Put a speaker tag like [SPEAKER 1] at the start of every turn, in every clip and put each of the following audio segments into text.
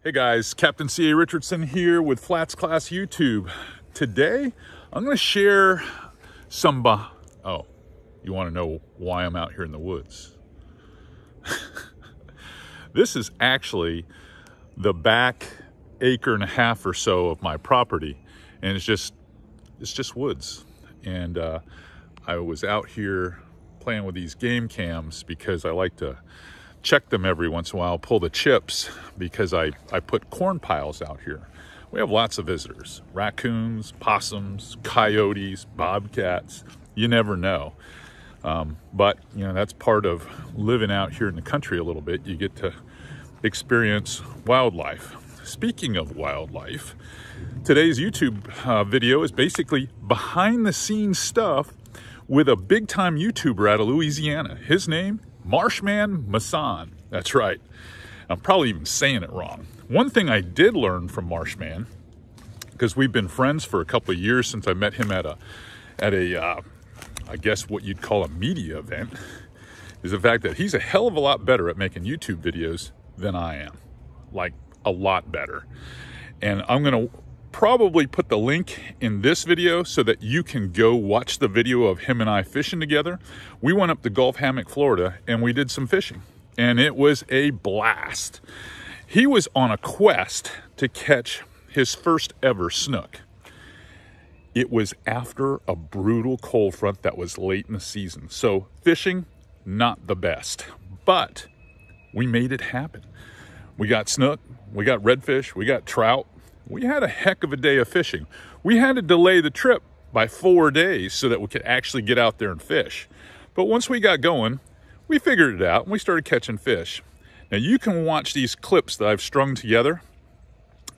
[SPEAKER 1] Hey guys, Captain C.A. Richardson here with Flats Class YouTube. Today, I'm going to share some oh, you want to know why I'm out here in the woods? This is actually the back acre and a half or so of my property, and it's just woods. And I was out here playing with these game cams because I like to check them every once in a while, pull the chips, because I put corn piles out here. We have lots of visitors, raccoons, possums, coyotes, bobcats, you never know. But you know, that's part of living out here in the country a little bit. You get to experience wildlife. Speaking of wildlife, today's YouTube video is basically behind the scenes stuff with a big time YouTuber out of Louisiana. His name, Marsh Man Masson. That's right. I'm probably even saying it wrong. One thing I did learn from Marsh Man, because we've been friends for a couple of years since I met him at a I guess what you'd call a media event, is the fact that he's a hell of a lot better at making YouTube videos than I am. Like, a lot better. And I'm going to probably put the link in this video so that you can go watch the video of him and I fishing together. We went up to Gulf Hammock, Florida, and we did some fishing, and it was a blast. He was on a quest to catch his first ever snook. It was after a brutal cold front that was late in the season, so fishing, not the best, but we made it happen. We got snook, we got redfish, we got trout. We had a heck of a day of fishing. We had to delay the trip by 4 days so that we could actually get out there and fish. But once we got going, we figured it out and we started catching fish. Now you can watch these clips that I've strung together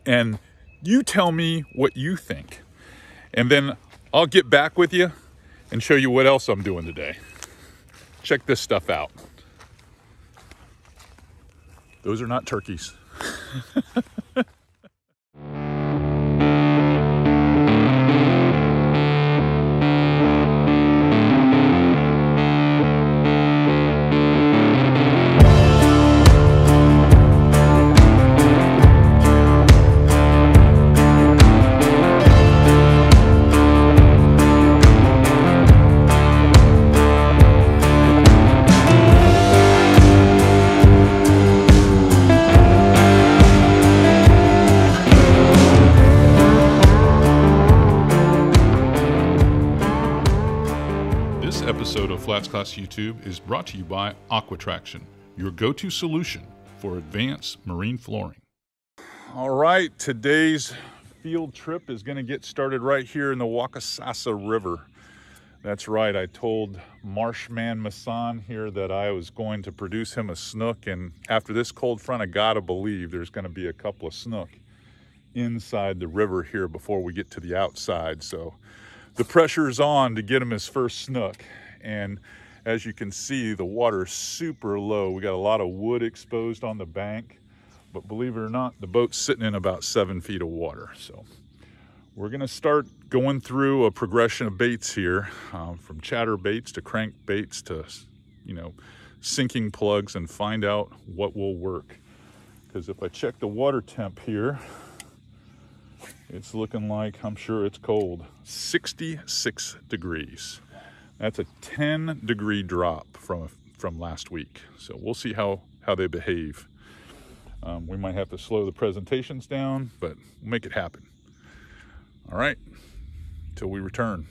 [SPEAKER 1] and you tell me what you think. And then I'll get back with you and show you what else I'm doing today. Check this stuff out. Those are not turkeys. Episode of Flats Class YouTube is brought to you by Aquatraction, your go-to solution for advanced marine flooring. All right, today's field trip is going to get started right here in the Wakasasa River. That's right, I told Marsh Man Masson here that I was going to produce him a snook, and after this cold front, I gotta believe there's going to be a couple of snook inside the river here before we get to the outside. So the pressure's on to get him his first snook. And as you can see, the water is super low. We got a lot of wood exposed on the bank, but believe it or not, the boat's sitting in about 7 feet of water. So we're gonna start going through a progression of baits here, from chatter baits to crank baits to, you know, sinking plugs, and find out what will work. Because if I check the water temp here, it's looking like, I'm sure it's cold, 66 degrees. That's a 10-degree drop from last week. So we'll see how they behave. We might have to slow the presentations down, but we'll make it happen. All right, till we return.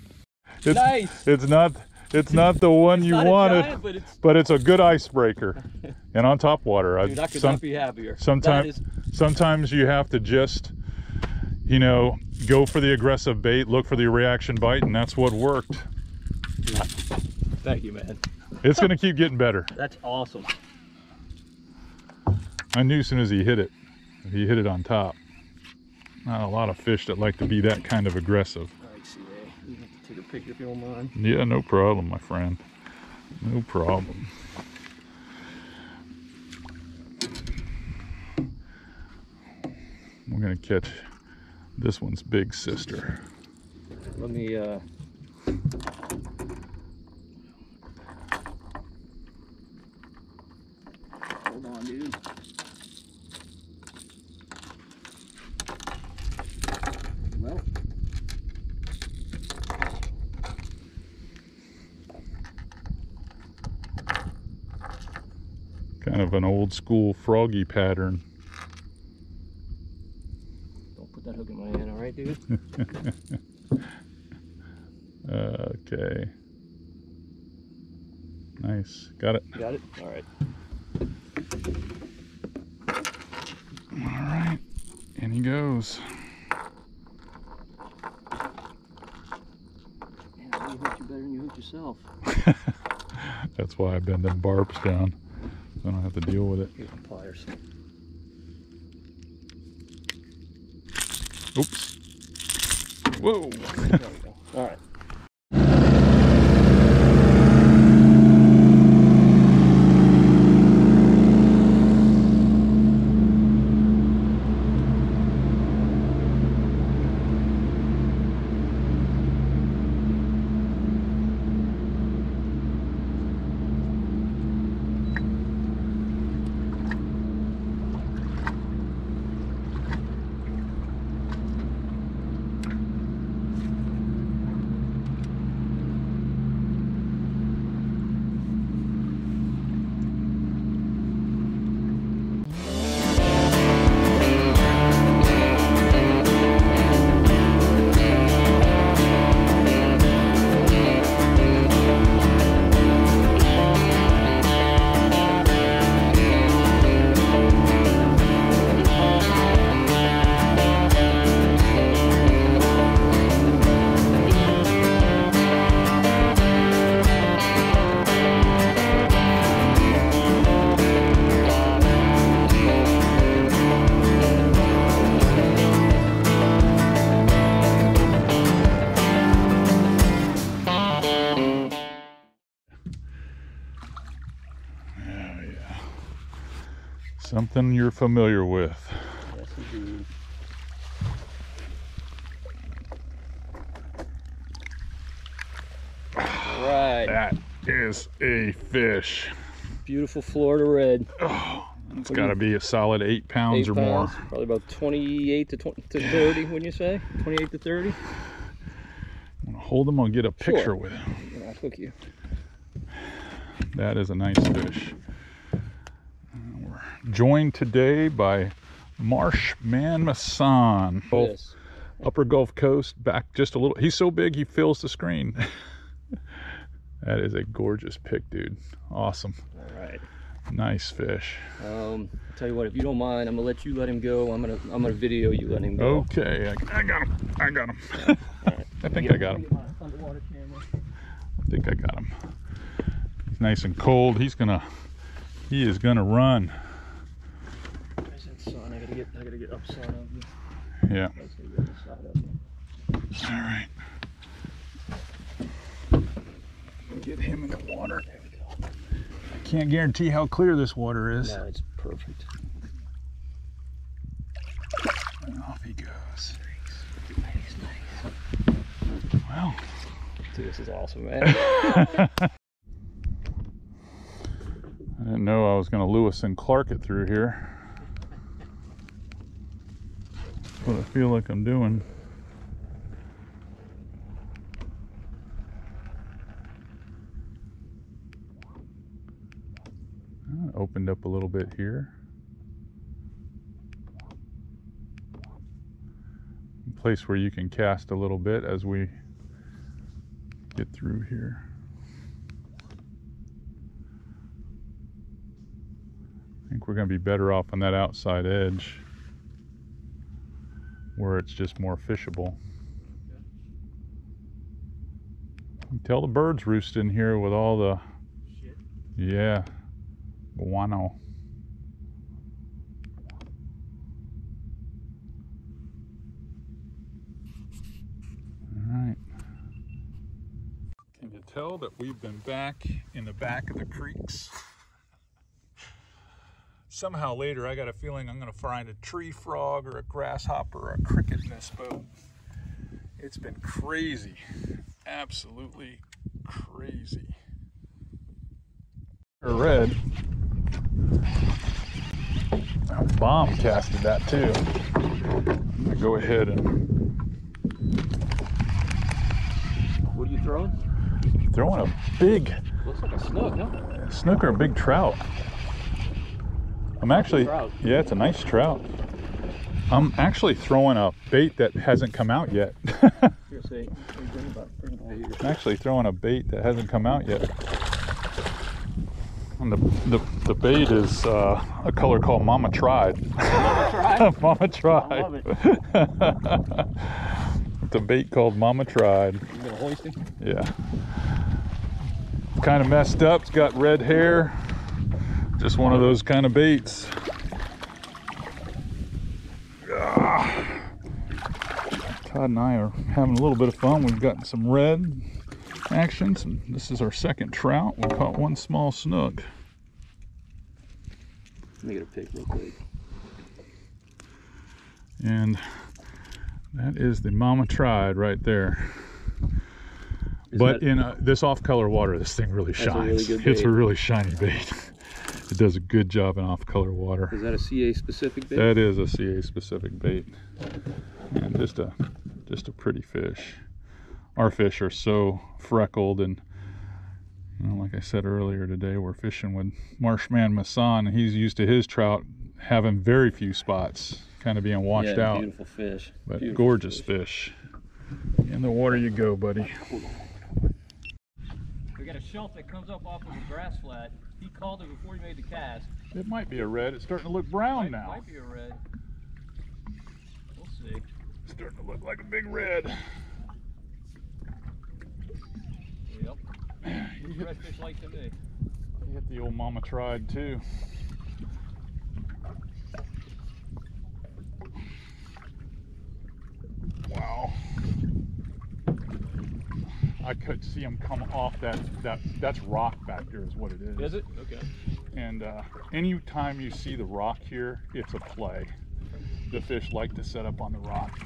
[SPEAKER 2] Nice.
[SPEAKER 1] It's not the one you wanted, giant, but it's a good icebreaker. And on top water,
[SPEAKER 2] dude, I could not be happier.
[SPEAKER 1] Sometimes you have to just, you know, go for the aggressive bait, look for the reaction bite, and that's what worked.
[SPEAKER 2] Thank you, man.
[SPEAKER 1] It's going to keep getting better.
[SPEAKER 2] That's awesome.
[SPEAKER 1] I knew as soon as he hit it on top. Not a lot of fish that like to be that kind of aggressive.
[SPEAKER 2] All right, C.A. You have to take a picture if you don't mind.
[SPEAKER 1] Yeah, no problem, my friend. No problem. We're going to catch this one's big sister.
[SPEAKER 2] Let me Hold on, dude.
[SPEAKER 1] kind of an old school froggy pattern.
[SPEAKER 2] Don't put that hook in my hand, all right, dude?
[SPEAKER 1] Okay. Nice. Got it.
[SPEAKER 2] Got it? All right.
[SPEAKER 1] All right. And he goes.
[SPEAKER 2] Man, I hooked you better than you hooked yourself.
[SPEAKER 1] That's why I bend them barbs down. So I don't have to deal with it.
[SPEAKER 2] Here's some pliers.
[SPEAKER 1] Oops. Whoa.
[SPEAKER 2] There we go. All right.
[SPEAKER 1] Something you're familiar with.
[SPEAKER 2] Yes, indeed. All right.
[SPEAKER 1] That is a fish.
[SPEAKER 2] Beautiful Florida red.
[SPEAKER 1] Oh, it's got to be a solid 8 pounds
[SPEAKER 2] 8
[SPEAKER 1] or
[SPEAKER 2] pounds,
[SPEAKER 1] more.
[SPEAKER 2] probably about 28 to 30, wouldn't you say? 28 to 30?
[SPEAKER 1] I'm going to hold him, I'll get a picture
[SPEAKER 2] Sure.
[SPEAKER 1] with him.
[SPEAKER 2] And I'll hook you.
[SPEAKER 1] That is a nice fish. We're joined today by Marsh Man Masson.
[SPEAKER 2] Yes.
[SPEAKER 1] Upper Gulf Coast, back just a little. He's so big he fills the screen. That is a gorgeous pick, dude. Awesome.
[SPEAKER 2] All right.
[SPEAKER 1] Nice fish.
[SPEAKER 2] I'll tell you what, if you don't mind, I'm gonna let you let him go. I'm gonna video you letting him go.
[SPEAKER 1] Okay, I got him. I got him.
[SPEAKER 2] All right.
[SPEAKER 1] I think I got him.
[SPEAKER 2] Underwater camera.
[SPEAKER 1] I think I got him. He's nice and cold. He is gonna run.
[SPEAKER 2] Where's that sun? I gotta get up sun of you.
[SPEAKER 1] Yeah.
[SPEAKER 2] Let's get the other side of you.
[SPEAKER 1] All right. Get him in the water.
[SPEAKER 2] There we go.
[SPEAKER 1] I can't guarantee how clear this water is.
[SPEAKER 2] No, it's perfect.
[SPEAKER 1] And off he goes.
[SPEAKER 2] Nice.
[SPEAKER 1] Well.
[SPEAKER 2] Dude, this is awesome, man.
[SPEAKER 1] I didn't know I was going to Lewis and Clark it through here. That's what I feel like I'm doing. Opened up a little bit here. A place where you can cast a little bit as we get through here. I think we're going to be better off on that outside edge where it's just more fishable. You can tell the birds roost in here with all the
[SPEAKER 2] Shit.
[SPEAKER 1] yeah, guano. All right. Can you tell that we've been back in the back of the creeks? Somehow later I got a feeling I'm going to find a tree frog or a grasshopper or a cricket in this boat. It's been crazy. Absolutely crazy. Red. I bomb casted that too. I'm going to go ahead and
[SPEAKER 2] What are you throwing?
[SPEAKER 1] throwing a big
[SPEAKER 2] Looks like a snook, huh?
[SPEAKER 1] snook or a big trout. I'm actually, yeah, it's a nice trout. I'm actually throwing a bait that hasn't come out yet. I'm actually throwing a bait that hasn't come out yet. And the bait is a color called Mama Tried.
[SPEAKER 2] Mama Tried?
[SPEAKER 1] Mama Tried.
[SPEAKER 2] I love it.
[SPEAKER 1] It's a bait called Mama Tried.
[SPEAKER 2] You gonna hoist him?
[SPEAKER 1] Yeah. Kind of messed up. It's got red hair. Just one of those kind of baits. Todd and I are having a little bit of fun. We've gotten some red action. This is our second trout. We caught one small snook.
[SPEAKER 2] Let me get a pic real quick.
[SPEAKER 1] And that is the Mama Tried right there. But in this off-color water, this thing really shines. It's a really shiny bait. It does a good job in off-color water.
[SPEAKER 2] Is that a CA specific bait?
[SPEAKER 1] That is a CA specific bait. And just a pretty fish. Our fish are so freckled, and you know, like I said earlier today, we're fishing with Marsh Man Masson, and he's used to his trout having very few spots, kind of being washed out.
[SPEAKER 2] Beautiful fish.
[SPEAKER 1] But
[SPEAKER 2] beautiful
[SPEAKER 1] gorgeous fish. In the water you go, buddy.
[SPEAKER 2] We got a shelf that comes up off of a grass flat. He called it before he made the cast.
[SPEAKER 1] It might be a red. It's starting to look brown now.
[SPEAKER 2] Might be a red. We'll see.
[SPEAKER 1] It's starting to look like a big red.
[SPEAKER 2] Yep. Redfish like to me.
[SPEAKER 1] He hit the old Mama Tried too. Wow. I could see him come off that's rock back there is what it is.
[SPEAKER 2] Is it? Okay.
[SPEAKER 1] And anytime you see the rock here, it's a play. The fish like to set up on the rock.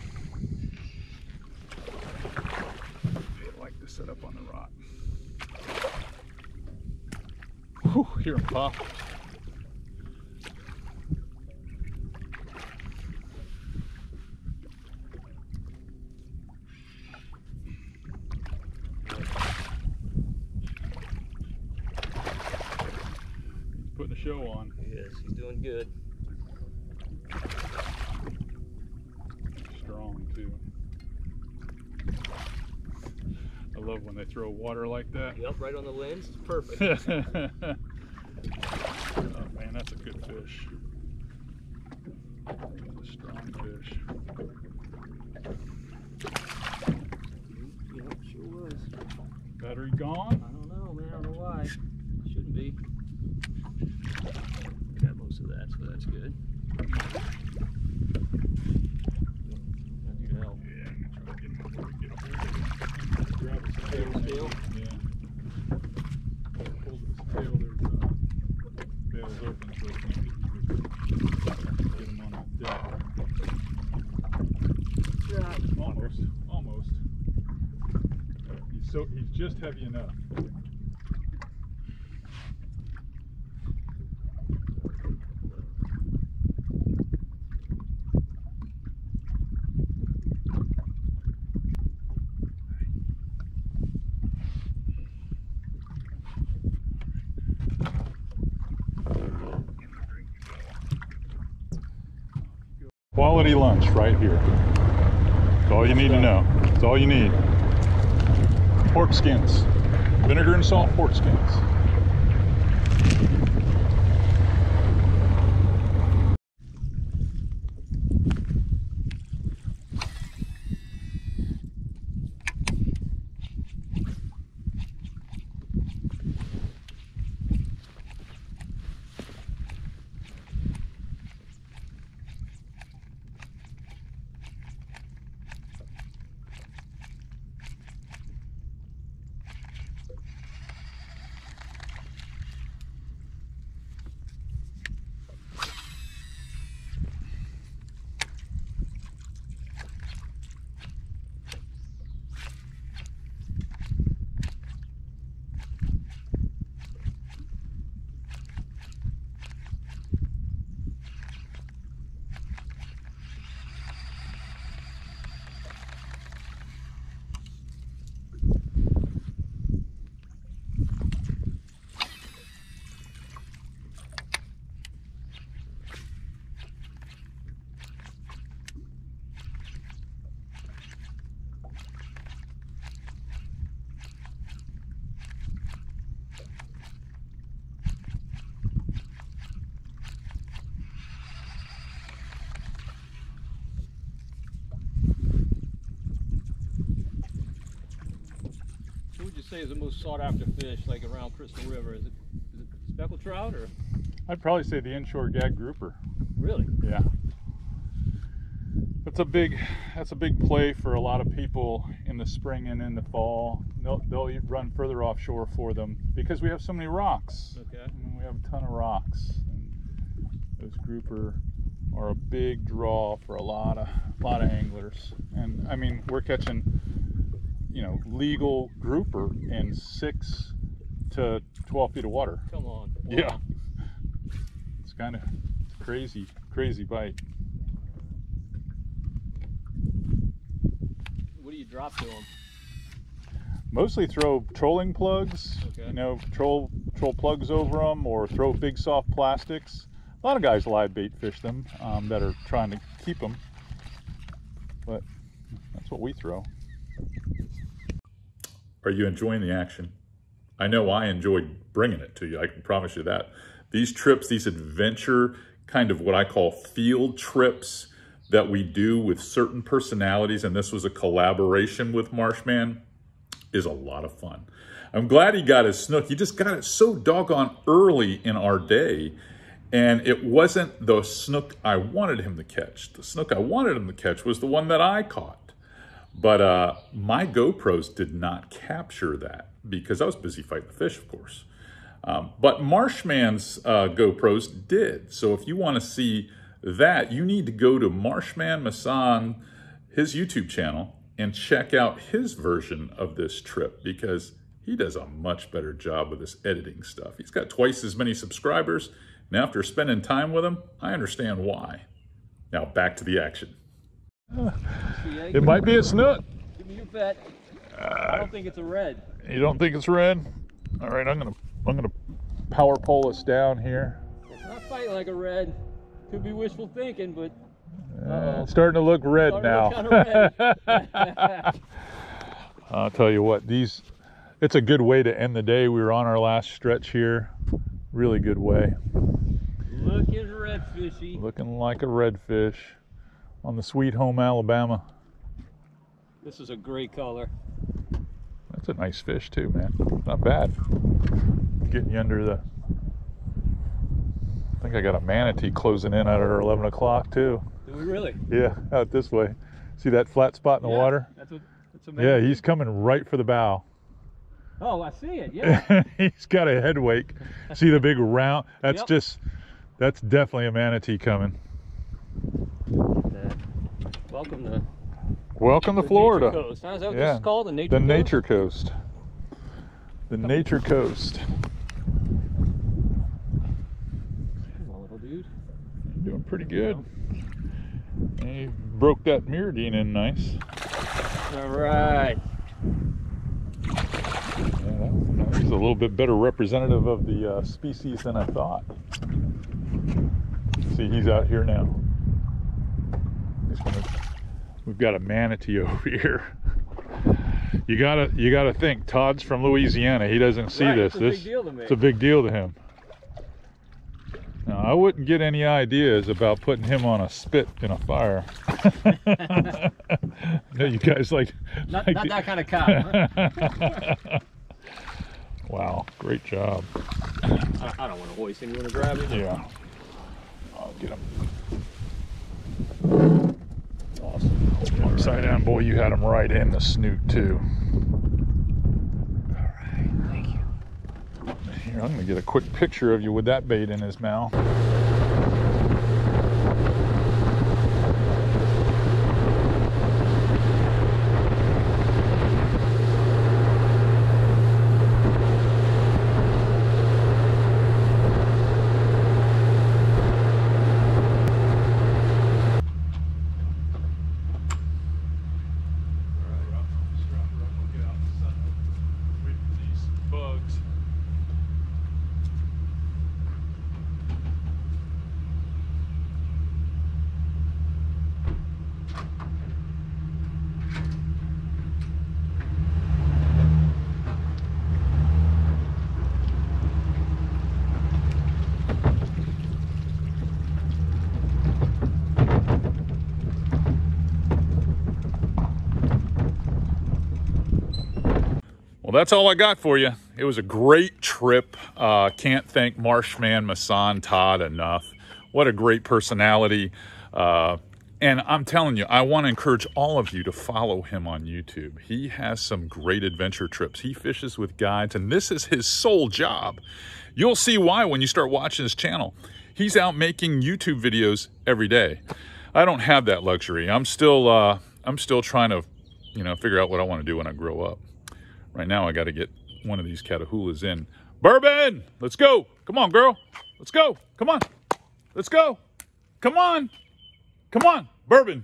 [SPEAKER 1] They like to set up on the rock. Whew, hear him pop. Putting the show on.
[SPEAKER 2] Yes, he's doing good.
[SPEAKER 1] Strong too. I love when they throw water like that.
[SPEAKER 2] Yep, right on the lens. It's perfect.
[SPEAKER 1] Oh man, that's a good fish. That's a strong fish.
[SPEAKER 2] Yep, sure was.
[SPEAKER 1] Battery gone?
[SPEAKER 2] I don't know, man. I don't know why. Shouldn't be. I got most of that, so that's good. I need help.
[SPEAKER 1] Yeah, I'm gonna try to get him before we get up there. Grab his tail. Yeah. Hold his tail. There's bail's open, so it's gonna get him on the deck. Yeah. Almost. Almost. He's just heavy enough. Quality lunch right here. That's all you need to know. That's all you need. Pork skins. Vinegar and salt pork skins.
[SPEAKER 2] say is the most sought after fish, like around Crystal River? Is it speckled trout or?
[SPEAKER 1] I'd probably say the inshore gag grouper.
[SPEAKER 2] Really?
[SPEAKER 1] Yeah. That's a big play for a lot of people in the spring and in the fall. They'll run further offshore for them because we have so many rocks.
[SPEAKER 2] Okay.
[SPEAKER 1] I mean, we have a ton of rocks. And those grouper are a big draw for a lot of anglers. And I mean, we're catching, you know, legal grouper in 6 to 12 feet of water.
[SPEAKER 2] Come on. Wow.
[SPEAKER 1] Yeah. It's kind of crazy bite.
[SPEAKER 2] What do you drop to them?
[SPEAKER 1] Mostly throw trolling plugs,
[SPEAKER 2] Okay.
[SPEAKER 1] you know, troll plugs over them, or throw big soft plastics. A lot of guys live bait fish them that are trying to keep them, but that's what we throw. Are you enjoying the action? I know I enjoyed bringing it to you, I can promise you that. These trips, these adventure, kind of what I call field trips that we do with certain personalities, and this was a collaboration with Marsh Man, is a lot of fun. I'm glad he got his snook. He just got it so doggone early in our day, and it wasn't the snook I wanted him to catch. The snook I wanted him to catch was the one that I caught. But my GoPros did not capture that because I was busy fighting the fish, of course. But Marshman's GoPros did. So if you want to see that, you need to go to Marsh Man Masson, his YouTube channel, and check out his version of this trip because he does a much better job with this editing stuff. He's got twice as many subscribers, and after spending time with him, I understand why. Now back to the action. It might be a snook.
[SPEAKER 2] Give me your bet. I don't think it's a red.
[SPEAKER 1] You don't think it's red? All right, I'm gonna power pole us down here.
[SPEAKER 2] It's not fighting like a red. Could be wishful thinking, but
[SPEAKER 1] it's starting to look red now.
[SPEAKER 2] Red.
[SPEAKER 1] I'll tell you what, it's a good way to end the day. We were on our last stretch here. Really good way.
[SPEAKER 2] Looking redfishy.
[SPEAKER 1] Looking like a redfish on the Sweet Home, Alabama.
[SPEAKER 2] This is a great color.
[SPEAKER 1] That's a nice fish too, man. Not bad. Getting you under the... I think I got a manatee closing in at our 11 o'clock too.
[SPEAKER 2] Do we really?
[SPEAKER 1] Yeah, out this way. See that flat spot in the water?
[SPEAKER 2] That's a
[SPEAKER 1] Yeah, he's coming right for the bow.
[SPEAKER 2] Oh, I see it, yeah.
[SPEAKER 1] He's got a head wake. See the big round? That's that's definitely a manatee coming. Welcome to Florida.
[SPEAKER 2] Nature Coast. How's that what this is called? The Nature
[SPEAKER 1] The
[SPEAKER 2] Coast?
[SPEAKER 1] Nature Coast. The Nature Coast.
[SPEAKER 2] Come on, little dude.
[SPEAKER 1] You're doing pretty good. And you broke that mirrodine in nice.
[SPEAKER 2] All right.
[SPEAKER 1] Yeah, he's a little bit better representative of the species than I thought. See, he's out here now. We've got a manatee over here. You gotta think. Todd's from Louisiana. He doesn't see this.
[SPEAKER 2] It's a big deal to me.
[SPEAKER 1] It's a big deal to him. Now, I wouldn't get any ideas about putting him on a spit in a fire. No, you guys like
[SPEAKER 2] not that kind of cop. Huh?
[SPEAKER 1] Wow, great job.
[SPEAKER 2] I don't want to hoist him. You want to grab him?
[SPEAKER 1] Yeah, I'll get him.
[SPEAKER 2] Awesome.
[SPEAKER 1] Upside down, boy, you had him right in the snoot too.
[SPEAKER 2] All right, thank you.
[SPEAKER 1] Here, I'm gonna get a quick picture of you with that bait in his mouth. that's all I got for you. It was a great trip. Can't thank Marsh Man Masson Todd enough. What a great personality. And I'm telling you, I want to encourage all of you to follow him on YouTube. He has some great adventure trips. He fishes with guides, and this is his sole job. You'll see why when you start watching his channel. He's out making YouTube videos every day. I don't have that luxury. I'm still trying to, figure out what I want to do when I grow up. Right now, I got to get one of these catahoulas in. Bourbon, let's go. Come on, girl. Let's go. Come on. Let's go. Come on. Come on, Bourbon.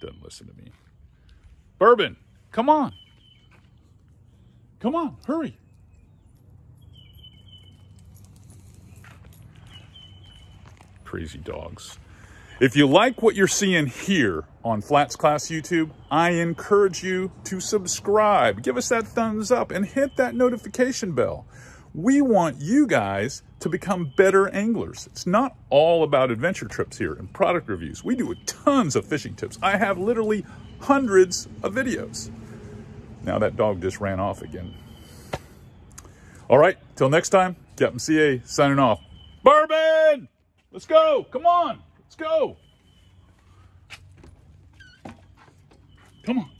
[SPEAKER 1] Doesn't listen to me. Bourbon, come on. Come on, hurry. Crazy dogs. If you like what you're seeing here on Flats Class YouTube, I encourage you to subscribe. Give us that thumbs up and hit that notification bell. We want you guys to become better anglers. It's not all about adventure trips here and product reviews. We do tons of fishing tips. I have literally hundreds of videos. Now that dog just ran off again. All right, till next time, Captain C.A. signing off. Bourbon! Let's go, come on. Let's go. Come on.